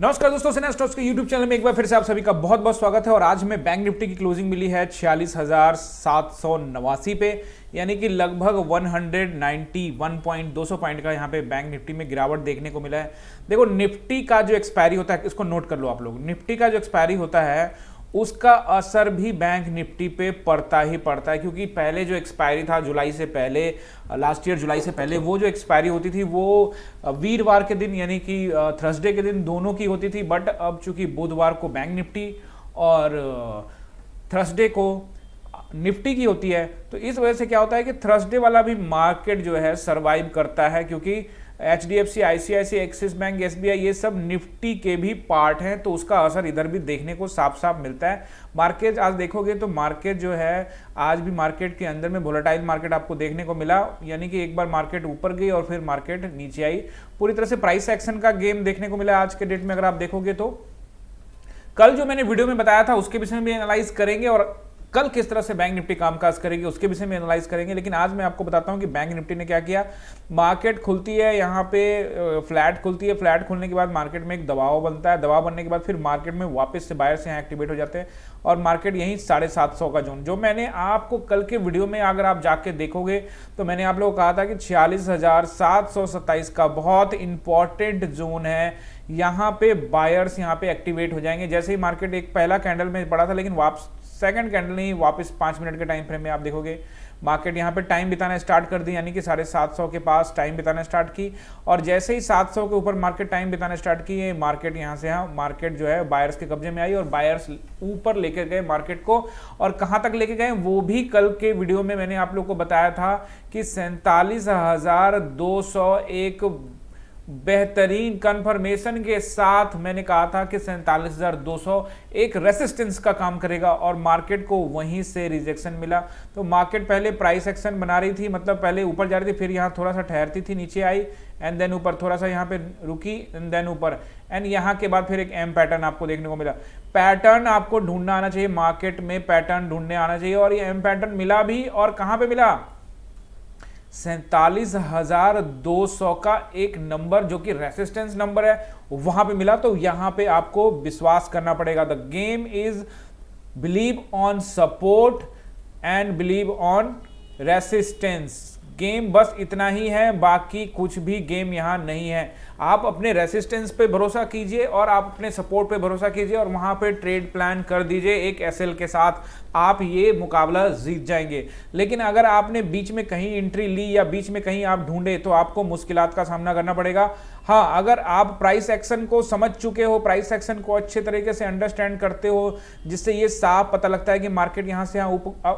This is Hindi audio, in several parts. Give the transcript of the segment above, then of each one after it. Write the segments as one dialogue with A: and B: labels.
A: नमस्कार दोस्तों, सेना स्टॉक्स के यूट्यूब चैनल में एक बार फिर से आप सभी का बहुत बहुत स्वागत है। और आज हमें बैंक निफ्टी की क्लोजिंग मिली है 46,789 पे, यानी कि लगभग 191.200 पॉइंट का यहाँ पे बैंक निफ्टी में गिरावट देखने को मिला है। देखो, निफ्टी का जो एक्सपायरी होता है, इसको नोट कर लो आप लोग, निफ्टी का जो एक्सपायरी होता है उसका असर भी बैंक निफ्टी पे पड़ता ही पड़ता है, क्योंकि पहले जो एक्सपायरी था जुलाई से पहले, लास्ट ईयर जुलाई से पहले, वो जो एक्सपायरी होती थी वो वीरवार के दिन यानी कि थर्सडे के दिन दोनों की होती थी। बट अब चूंकि बुधवार को बैंक निफ्टी और थर्सडे को निफ्टी की होती है, तो इस वजह से क्या होता है कि थर्सडे वाला भी मार्केट जो है सरवाइव करता है, क्योंकि HDFC, ICICI, axis bank, SBI ये सब निफ्टी के भी पार्ट हैं, तो उसका असर इधर भी देखने को साफ साफ मिलता है। मार्केट आज देखोगे तो मार्केट जो है आज भी मार्केट के अंदर में वोलेटाइल मार्केट आपको देखने को मिला, यानी कि एक बार मार्केट ऊपर गई और फिर मार्केट नीचे आई। पूरी तरह से प्राइस एक्शन का गेम देखने को मिला आज के डेट में। अगर आप देखोगे तो कल जो मैंने वीडियो में बताया था उसके विषय में भी एनालाइज करेंगे, और कल किस तरह से बैंक निफ्टी कामकाज करेगी उसके विषय में एनालाइज करेंगे। लेकिन आज मैं आपको बताता हूं कि बैंक निफ्टी ने क्या किया। मार्केट खुलती है, यहाँ पे फ्लैट खुलती है, फ्लैट खुलने के बाद मार्केट में एक दबाव बनता है, दबाव बनने के बाद फिर मार्केट में वापस से बायर्स यहाँ एक्टिवेट हो जाते हैं और मार्केट यहीं 750 का जोन, जो मैंने आपको कल के वीडियो में अगर आप जाके देखोगे तो मैंने आप लोगों को कहा था कि 46,727 का बहुत इंपॉर्टेंट जोन है। यहाँ पे बायर्स यहाँ पे एक्टिवेट हो जाएंगे। जैसे ही मार्केट एक पहला कैंडल में पड़ा था, लेकिन वापस सेकंड कैंडल नहीं, वापस 5 मिनट के टाइम फ्रेम में आप देखोगे मार्केट यहाँ पे टाइम बिताना स्टार्ट कर दी, यानी कि 750 के पास टाइम बिताना स्टार्ट की। और जैसे ही 700 के ऊपर मार्केट टाइम बिताना स्टार्ट की, ये मार्केट यहाँ से मार्केट जो है बायर्स के कब्जे में आई और बायर्स ऊपर लेकर गए मार्केट को। और कहाँ तक लेके गए वो भी कल के वीडियो में मैंने आप लोग को बताया था कि 47,201 बेहतरीन कंफर्मेशन के साथ मैंने कहा था कि 47,200 एक रेसिस्टेंस का काम करेगा, और मार्केट को वहीं से रिजेक्शन मिला। तो मार्केट पहले प्राइस एक्शन बना रही थी, मतलब पहले ऊपर जा रही थी, फिर यहाँ थोड़ा सा ठहरती थी, नीचे आई एंड देन ऊपर, थोड़ा सा यहाँ पे रुकी एंड देन ऊपर, एंड यहाँ के बाद फिर एक एम पैटर्न आपको देखने को मिला। पैटर्न आपको ढूंढना आना चाहिए, मार्केट में पैटर्न ढूंढने आना चाहिए, और ये एम पैटर्न मिला भी। और कहाँ पे मिला? 47,200 का एक नंबर जो कि रेसिस्टेंस नंबर है, वहां पे मिला। तो यहां पे आपको विश्वास करना पड़ेगा। The game is believe on support and believe on resistance. Game बस इतना ही है, बाकी कुछ भी गेम यहां नहीं है। आप अपने रेसिस्टेंस पे भरोसा कीजिए और आप अपने सपोर्ट पे भरोसा कीजिए और वहां पे ट्रेड प्लान कर दीजिए एक एसएल के साथ, आप ये मुकाबला जीत जाएंगे। लेकिन अगर आपने बीच में कहीं एंट्री ली या बीच में कहीं आप ढूंढे तो आपको मुश्किलात का सामना करना पड़ेगा। हाँ, अगर आप प्राइस एक्शन को समझ चुके हो, प्राइस एक्शन को अच्छे तरीके से अंडरस्टैंड करते हो, जिससे ये साफ पता लगता है कि मार्केट यहाँ से यहाँ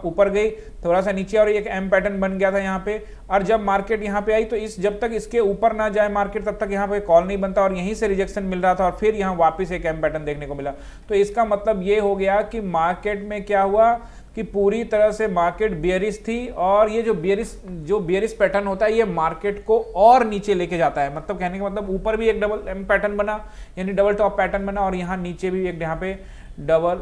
A: ऊपर गई, थोड़ा सा नीचे और एक एम पैटर्न बन गया था यहाँ पे, और जब मार्केट यहाँ पे आई तो इस जब तक इसके ऊपर ना जाए मार्केट तब तक यहाँ पे कॉल नहीं बनता, और यहीं से रिजेक्शन मिल रहा था और फिर यहाँ वापस एक एम पैटर्न देखने को मिला। तो इसका मतलब ये हो गया कि मार्केट में क्या हुआ कि पूरी तरह से मार्केट बियरिश थी, और ये जो बियरिश पैटर्न होता है ये मार्केट को और नीचे लेके जाता है। मतलब कहने का मतलब ऊपर भी एक डबल एम पैटर्न बना, यानी डबल टॉप पैटर्न बना, और यहाँ नीचे भी एक यहाँ पे डबल,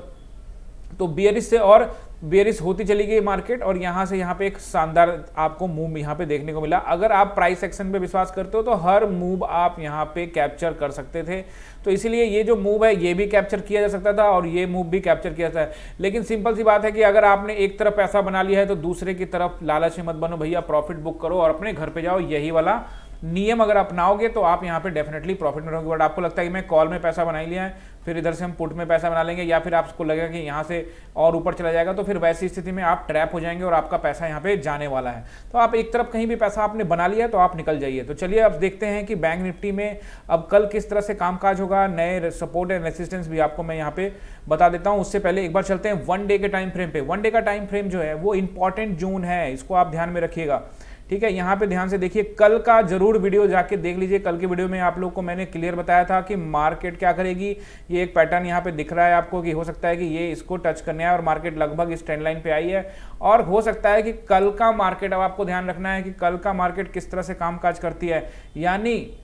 A: तो बियरिश से और बेरिश होती चली गई मार्केट, और यहां से यहां पे एक शानदार आपको मूव यहां पे देखने को मिला। अगर आप प्राइस एक्शन पे विश्वास करते हो तो हर मूव आप यहां पे कैप्चर कर सकते थे। तो इसलिए ये जो मूव है ये भी कैप्चर किया जा सकता था और ये मूव भी कैप्चर किया जाता है। लेकिन सिंपल सी बात है कि अगर आपने एक तरफ पैसा बना लिया है तो दूसरे की तरफ लालच मत बनो भैया, प्रॉफिट बुक करो और अपने घर पे जाओ। यही वाला नियम अगर अपनाओगे तो आप यहाँ पे डेफिनेटली प्रॉफिट में रहोगे। बट आपको लगता है कि मैं कॉल में पैसा बना ही लिया है, फिर इधर से हम पुट में पैसा बना लेंगे, या फिर आपको लगेगा कि यहाँ से और ऊपर चला जाएगा, तो फिर वैसी स्थिति में आप ट्रैप हो जाएंगे और आपका पैसा यहाँ पे जाने वाला है। तो आप एक तरफ कहीं भी पैसा आपने बना लिया है तो आप निकल जाइए। तो चलिए अब देखते हैं कि बैंक निफ्टी में अब कल किस तरह से कामकाज होगा। नए सपोर्ट एंड रेसिस्टेंस भी आपको मैं यहाँ पे बता देता हूँ। उससे पहले एक बार चलते हैं वन डे के टाइम फ्रेम पे। वन डे का टाइम फ्रेम जो है वो इंपॉर्टेंट जोन है, इसको आप ध्यान में रखिएगा, ठीक है। यहाँ पे ध्यान से देखिए, कल का जरूर वीडियो जाके देख लीजिए। कल के वीडियो में आप लोग को मैंने क्लियर बताया था कि मार्केट क्या करेगी। ये एक पैटर्न यहाँ पे दिख रहा है आपको कि हो सकता है कि ये इसको टच करने आए और मार्केट लगभग इस ट्रेंड लाइन पे आई है, और हो सकता है कि कल का मार्केट, अब आपको ध्यान रखना है कि कल का मार्केट किस तरह से कामकाज करती है। यानी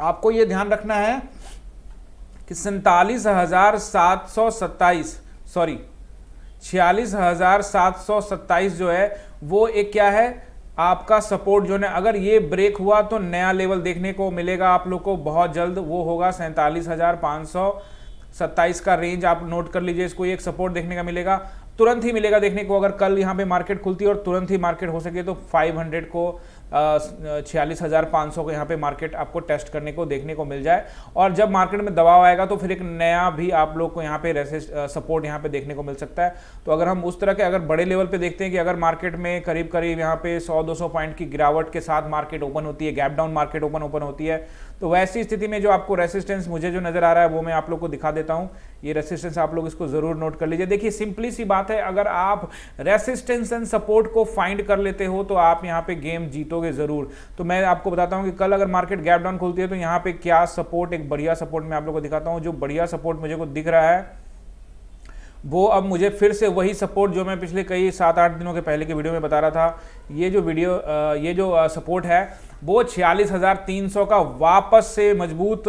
A: आपको ये ध्यान रखना है कि 46,727 जो है वो एक क्या है, आपका सपोर्ट जो है अगर ये ब्रेक हुआ तो नया लेवल देखने को मिलेगा आप लोग को बहुत जल्द, वो होगा 47,527 का रेंज। आप नोट कर लीजिए इसको, एक सपोर्ट देखने का मिलेगा, तुरंत ही मिलेगा देखने को। अगर कल यहाँ पे मार्केट खुलती है और तुरंत ही मार्केट हो सके तो 500 को 46,500 को यहाँ पे मार्केट आपको टेस्ट करने को देखने को मिल जाए। और जब मार्केट में दबाव आएगा तो फिर एक नया भी आप लोग को यहाँ पे सपोर्ट यहाँ पे देखने को मिल सकता है। तो अगर हम उस तरह के अगर बड़े लेवल पे देखते हैं कि अगर मार्केट में करीब करीब यहाँ पे 100-200 पॉइंट की गिरावट के साथ मार्केट ओपन होती है, गैप डाउन मार्केट ओपन होती है, तो वैसी स्थिति में जो आपको रेसिस्टेंस मुझे जो नजर आ रहा है वो मैं आप लोग को दिखा देता हूं। ये रेसिस्टेंस आप लोग इसको जरूर नोट कर लीजिए। देखिए सिंपली सी बात है, अगर आप रेसिस्टेंस एंड सपोर्ट को फाइंड कर लेते हो तो आप यहां पे गेम जीतोगे जरूर। तो मैं आपको बताता हूं कि कल अगर मार्केट गैप डाउन खुलती है तो यहां पे क्या सपोर्ट, एक बढ़िया सपोर्ट मैं आप लोग को दिखाता हूं। जो बढ़िया सपोर्ट मुझे को दिख रहा है वो अब मुझे फिर से वही सपोर्ट जो मैं पिछले कई 7-8 दिनों के पहले के वीडियो में बता रहा था, ये जो सपोर्ट है वो 46,300 का वापस से मजबूत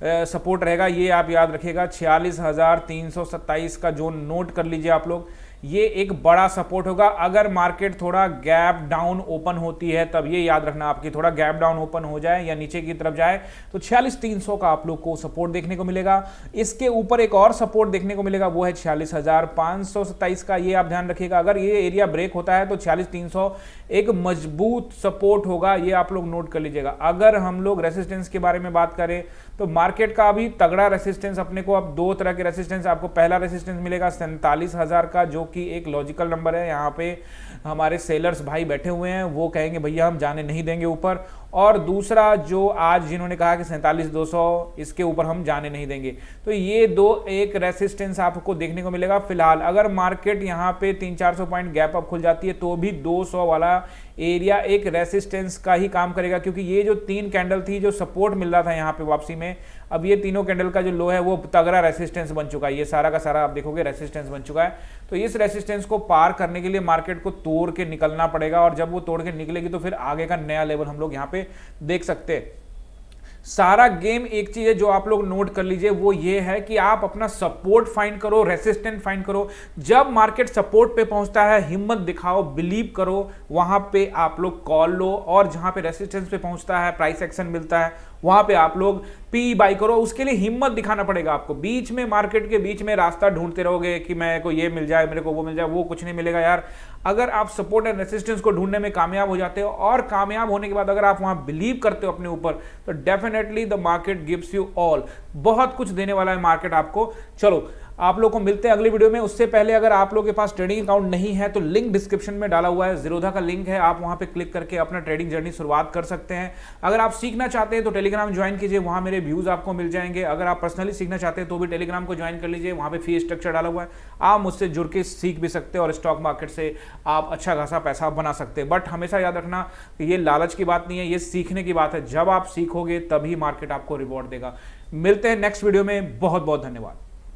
A: सपोर्ट रहेगा। ये आप याद रखिएगा, 46,327 का जो नोट कर लीजिए आप लोग, ये एक बड़ा सपोर्ट होगा। अगर मार्केट थोड़ा गैप डाउन ओपन होती है तब ये याद रखना आपकी, थोड़ा गैप डाउन ओपन हो जाए या नीचे की तरफ जाए तो 46,300 का आप लोग को सपोर्ट देखने को मिलेगा। इसके ऊपर एक और सपोर्ट देखने को मिलेगा, वो है 46,527 का। ये आप ध्यान रखिएगा, अगर ये एरिया ब्रेक होता है तो 46,300 एक मजबूत सपोर्ट होगा, ये आप लोग नोट कर लीजिएगा। अगर हम लोग रेसिस्टेंस के बारे में बात करें तो मार्केट का अभी तगड़ा रेसिस्टेंस अपने को, अब दो तरह के रेसिस्टेंस आपको, पहला रेसिस्टेंस मिलेगा 47,000 का जो कि एक लॉजिकल नंबर है। यहाँ पे हमारे सेलर्स भाई बैठे हुए हैं, वो कहेंगे भैया हम जाने नहीं देंगे ऊपर। और दूसरा जो आज जिन्होंने कहा कि 47,200, इसके ऊपर हम जाने नहीं देंगे। तो ये एक रेसिस्टेंस आपको देखने को मिलेगा। फिलहाल अगर मार्केट यहाँ पे 300-400 पॉइंट गैप अप खुल जाती है तो भी 200 वाला एरिया एक रेसिस्टेंस का ही काम करेगा, क्योंकि ये जो 3 कैंडल थी जो सपोर्ट मिल रहा था यहाँ पे वापसी में, अब ये तीनों कैंडल का जो लो है वो तगड़ा रेसिस्टेंस बन चुका है। ये सारा का सारा आप देखोगे रेसिस्टेंस बन चुका है। तो इस रेसिस्टेंस को पार करने के लिए मार्केट को तोड़ के निकलना पड़ेगा, और जब वो तोड़ के निकलेगी तो फिर आगे का नया लेवल हम लोग यहाँ पे देख सकते हैं। सारा गेम एक चीज है जो आप लोग नोट कर लीजिए, वो ये है कि आप अपना सपोर्ट फाइंड करो, रेसिस्टेंट फाइंड करो। जब मार्केट सपोर्ट पे पहुंचता है हिम्मत दिखाओ, बिलीव करो, वहां पे आप लोग कॉल लो, और जहां पे रेसिस्टेंस पे पहुंचता है, प्राइस एक्शन मिलता है, वहां पे आप लोग पी बाई करो। उसके लिए हिम्मत दिखाना पड़ेगा आपको। बीच में मार्केट के बीच में रास्ता ढूंढते रहोगे कि मेरे को ये मिल जाए, मेरे को वो मिल जाए, वो कुछ नहीं मिलेगा यार। अगर आप सपोर्ट एंड रेसिस्टेंस को ढूंढने में कामयाब हो जाते हो, और कामयाब होने के बाद अगर आप वहां बिलीव करते हो अपने ऊपर, तो definitely the market gives you all, बहुत कुछ देने वाला है मार्केट आपको। चलो आप लोग को मिलते हैं अगली वीडियो में। उससे पहले अगर आप लोगों के पास ट्रेडिंग अकाउंट नहीं है तो लिंक डिस्क्रिप्शन में डाला हुआ है, ज़ीरोधा का लिंक है, आप वहां पे क्लिक करके अपना ट्रेडिंग जर्नी शुरुआत कर सकते हैं। अगर आप सीखना चाहते हैं तो टेलीग्राम ज्वाइन कीजिए, वहां मेरे व्यूज आपको मिल जाएंगे। अगर आप पर्सनली सीखना चाहते हैं तो भी टेलीग्राम को ज्वाइन कर लीजिए, वहां पे फी स्ट्रक्चर डाला हुआ है, आप मुझसे जुड़ के सीख भी सकते हैं और स्टॉक मार्केट से आप अच्छा खासा पैसा बना सकते हैं। बट हमेशा याद रखना कि ये लालच की बात नहीं है, ये सीखने की बात है। जब आप सीखोगे तभी मार्केट आपको रिवॉर्ड देगा। मिलते हैं नेक्स्ट वीडियो में, बहुत बहुत धन्यवाद।